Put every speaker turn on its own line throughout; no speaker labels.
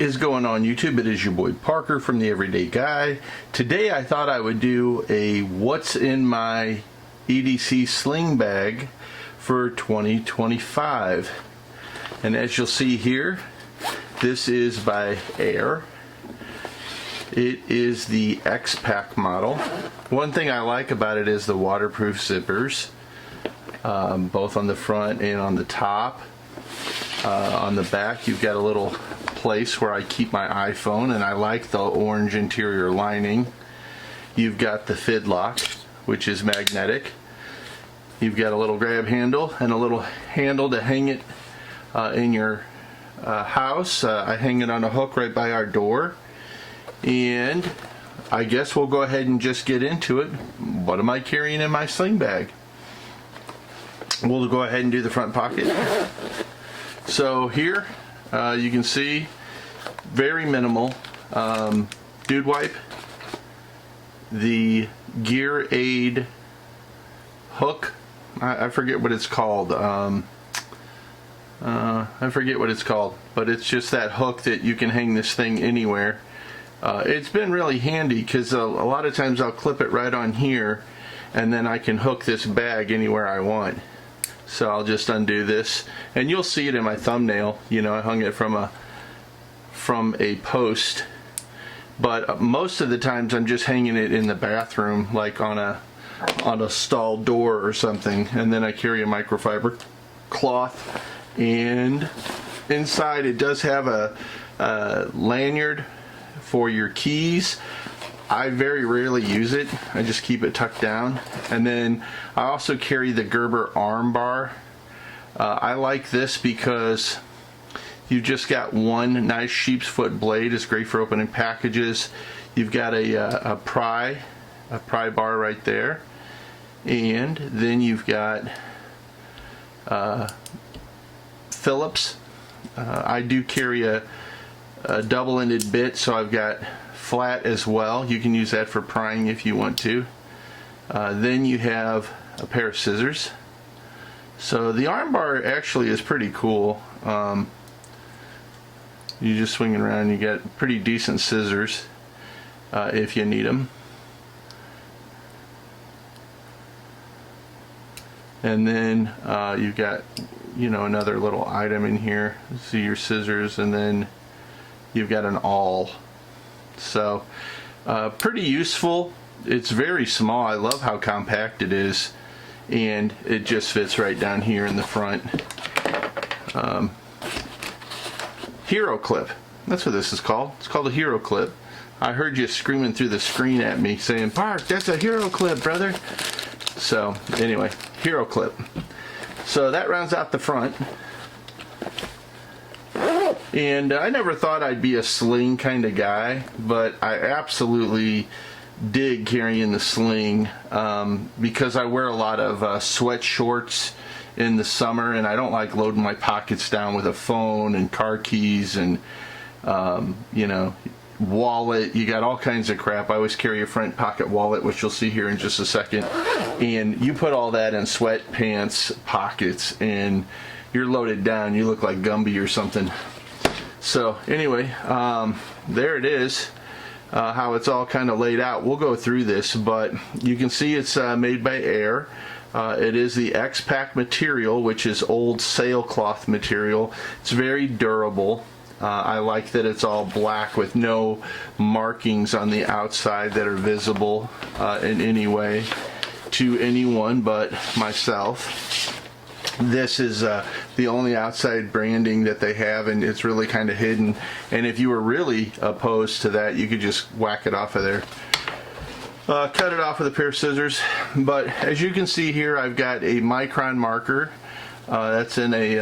is going on YouTube? It is your boy Parker from The Everyday Guy. Today I thought I would do a what's in my EDC sling bag for 2025. And as you'll see here, this is by Air. It is the X-Pack model. One thing I like about it is the waterproof zippers, both on the front and on the top. On the back you've got a little place where I keep my iPhone, and I like the orange interior lining. You've got the fid lock, which is magnetic. You've got a little grab handle and a little handle to hang it in your house. I hang it on a hook right by our door. And I guess we'll go ahead and just get into it. What am I carrying in my sling bag? We'll go ahead and do the front pocket. So here you can see very minimal dude wipe, the Gear Aid hook. I forget what it's called. I forget what it's called, but it's just that hook that you can hang this thing anywhere. It's been really handy because a lot of times I'll clip it right on here, and then I can hook this bag anywhere I want. So I'll just undo this, and you'll see it in my thumbnail. You know, I hung it from a post, but most of the times I'm just hanging it in the bathroom, like on a stall door or something, and then I carry a microfiber cloth. And inside it does have a lanyard for your keys. I very rarely use it. I just keep it tucked down. And then I also carry the Gerber arm bar. I like this because you've just got one nice sheep's foot blade. It's great for opening packages. You've got a pry bar right there. And then you've got Phillips. I do carry a double-ended bit, so I've got flat as well. You can use that for prying if you want to. Then you have a pair of scissors. So the arm bar actually is pretty cool. You just swing it around, you get pretty decent scissors if you need them. And then you've got, you know, another little item in here. See your scissors, and then you've got an awl. So pretty useful. It's very small. I love how compact it is, and it just fits right down here in the front. Hero clip. That's what this is called. It's called a hero clip. I heard you screaming through the screen at me saying, "Park, that's a hero clip, brother." So anyway, hero clip. So that rounds out the front. And I never thought I'd be a sling kind of guy, but I absolutely dig carrying the sling because I wear a lot of sweat shorts in the summer, and I don't like loading my pockets down with a phone and car keys and you know, wallet. You got all kinds of crap. I always carry a front pocket wallet, which you'll see here in just a second, and you put all that in sweatpants pockets and you're loaded down. You look like Gumby or something. So anyway, there it is, how it's all kind of laid out. We'll go through this, but you can see it's made by Air. It is the X-Pack material, which is old sailcloth material. It's very durable. I like that it's all black with no markings on the outside that are visible in any way to anyone but myself. This is the only outside branding that they have, and it's really kind of hidden. And if you were really opposed to that, you could just whack it off of there. Cut it off with a pair of scissors. But as you can see here, I've got a micron marker. That's in a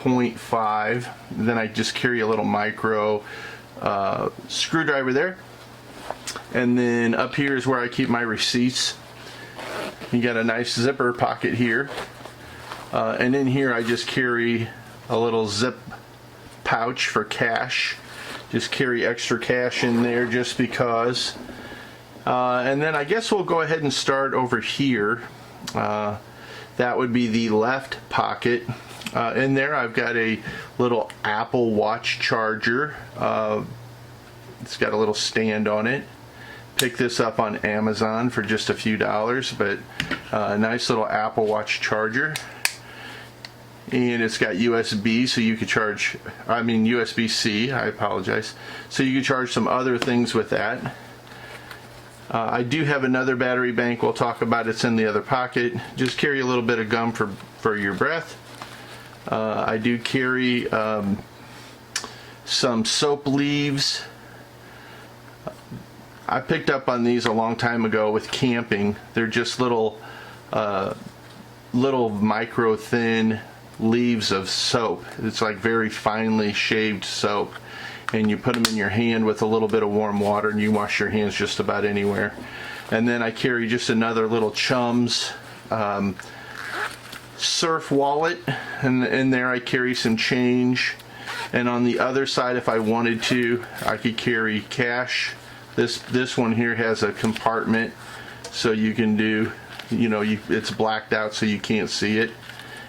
0.5. Then I just carry a little micro screwdriver there. And then up here is where I keep my receipts. You got a nice zipper pocket here. And in here I just carry a little zip pouch for cash. Just carry extra cash in there just because. And then I guess we'll go ahead and start over here. That would be the left pocket. In there I've got a little Apple Watch charger. It's got a little stand on it. Picked this up on Amazon for just a few dollars, but a nice little Apple Watch charger. And it's got USB, so you could charge, USB-C, I apologize. So you could charge some other things with that. I do have another battery bank we'll talk about. It's in the other pocket. Just carry a little bit of gum for your breath. I do carry some soap leaves. I picked up on these a long time ago with camping. They're just little micro thin leaves of soap. It's like very finely shaved soap, and you put them in your hand with a little bit of warm water and you wash your hands just about anywhere. And then I carry just another little Chums surf wallet, and in there I carry some change. And on the other side, if I wanted to, I could carry cash. This one here has a compartment, so you can do, it's blacked out so you can't see it.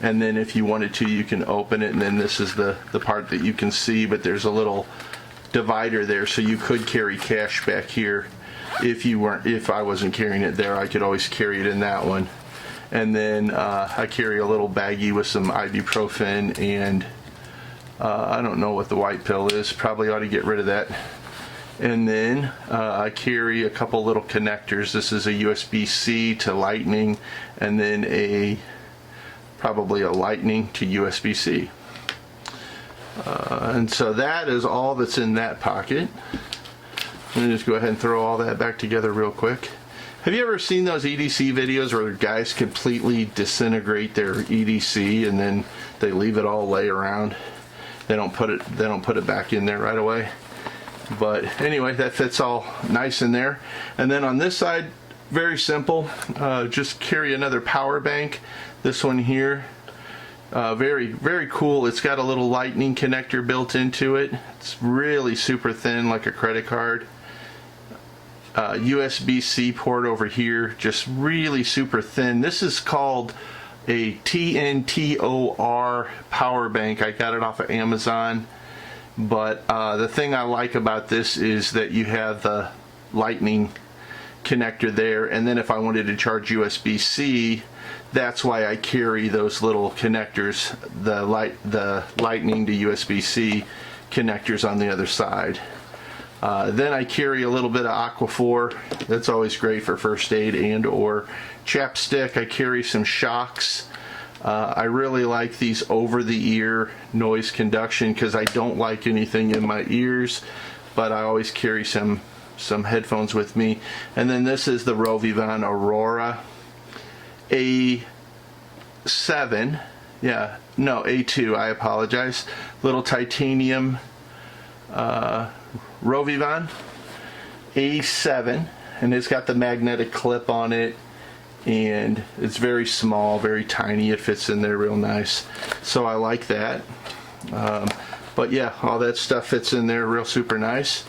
And then if you wanted to, you can open it, and then this is the part that you can see, but there's a little divider there, so you could carry cash back here. If I wasn't carrying it there, I could always carry it in that one. And then I carry a little baggie with some ibuprofen, and I don't know what the white pill is. Probably ought to get rid of that. And then I carry a couple little connectors. This is a USB-C to Lightning, and then probably a Lightning to USB-C. And so that is all that's in that pocket. Let me just go ahead and throw all that back together real quick. Have you ever seen those EDC videos where guys completely disintegrate their EDC and then they leave it all lay around? They don't put it back in there right away. But anyway, that fits all nice in there. And then on this side, very simple, just carry another power bank. This one here, very, very cool. It's got a little lightning connector built into it. It's really super thin, like a credit card. USB-C port over here, just really super thin. This is called a TNTOR power bank. I got it off of Amazon. But the thing I like about this is that you have the lightning connector there, and then if I wanted to charge USB-C, that's why I carry those little connectors, the lightning to USB-C connectors on the other side. Then I carry a little bit of Aquaphor. That's always great for first aid and or chapstick. I carry some shocks. I really like these over-the-ear noise conduction because I don't like anything in my ears, but I always carry some headphones with me. And then this is the Rovivon Aurora A7. Yeah, no, A2, I apologize. Little titanium Rovivon A7, and it's got the magnetic clip on it. And it's very small, very tiny. It fits in there real nice, so I like that. But yeah, all that stuff fits in there real super nice.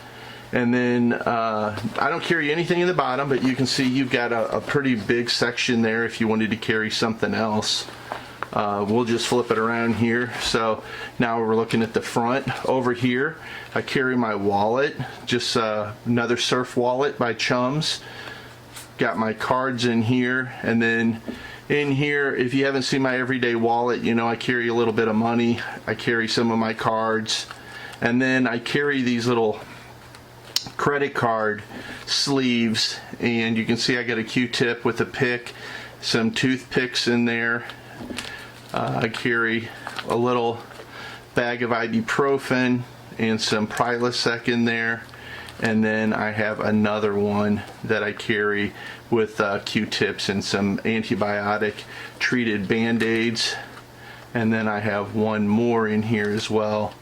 And then I don't carry anything in the bottom, but you can see you've got a pretty big section there if you wanted to carry something else. We'll just flip it around here. So now we're looking at the front. Over here I carry my wallet, just another surf wallet by Chums. Got my cards in here, and then in here, if you haven't seen my everyday wallet, I carry a little bit of money. I carry some of my cards, and then I carry these little credit card sleeves, and you can see I got a Q-tip with a pick, some toothpicks in there. I carry a little bag of ibuprofen and some Prilosec in there. And then I have another one that I carry with Q-tips and some antibiotic treated band-aids. And then I have one more in here as well.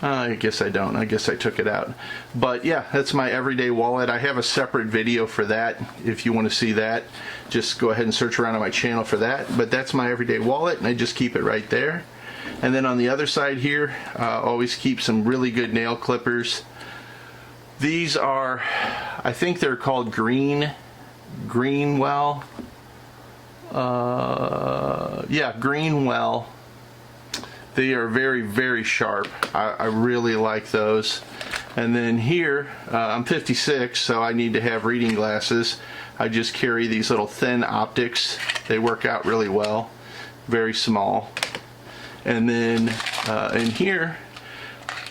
I guess I don't. I guess I took it out. But yeah, that's my everyday wallet. I have a separate video for that. If you want to see that, just go ahead and search around on my channel for that. But that's my everyday wallet, and I just keep it right there. And then on the other side here, always keep some really good nail clippers. These are, I think they're called Greenwell. yeah, Greenwell. They are very, very sharp. I really like those. And then here, I'm 56, so I need to have reading glasses. I just carry these little thin optics. They work out really well. Very small. And then in here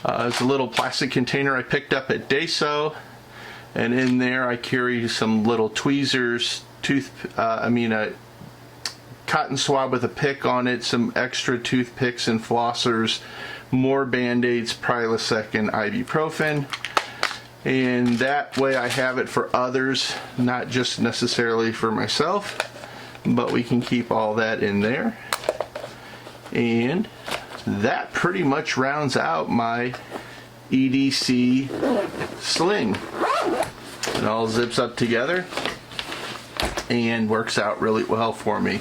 is a little plastic container I picked up at Daiso. And in there I carry some little tweezers, cotton swab with a pick on it, some extra toothpicks and flossers, more Band-Aids, Prilosec, and ibuprofen. And that way I have it for others, not just necessarily for myself, but we can keep all that in there. And that pretty much rounds out my EDC sling. It all zips up together and works out really well for me.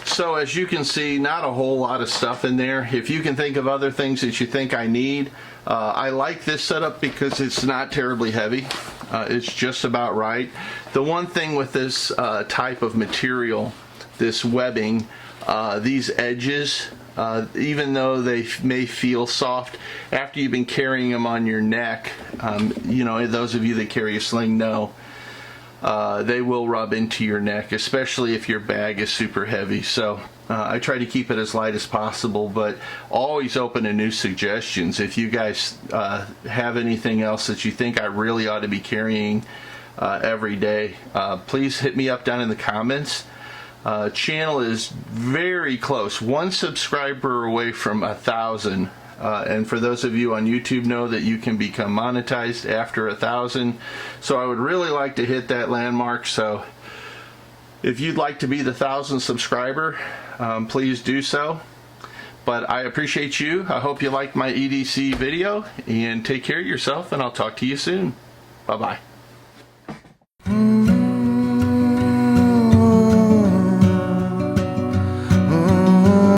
So as you can see, not a whole lot of stuff in there. If you can think of other things that you think I need, I like this setup because it's not terribly heavy. It's just about right. The one thing with this type of material, this webbing, these edges, even though they may feel soft, after you've been carrying them on your neck, you know, those of you that carry a sling know, they will rub into your neck, especially if your bag is super heavy. So I try to keep it as light as possible, but always open to new suggestions. If you guys have anything else that you think I really ought to be carrying every day, please hit me up down in the comments. Channel is very close, 1 subscriber away from 1,000. And for those of you on YouTube, know that you can become monetized after 1,000. So I would really like to hit that landmark. So if you'd like to be the 1,000 subscriber, please do so. But I appreciate you. I hope you liked my EDC video, and take care of yourself, and I'll talk to you soon. Bye-bye.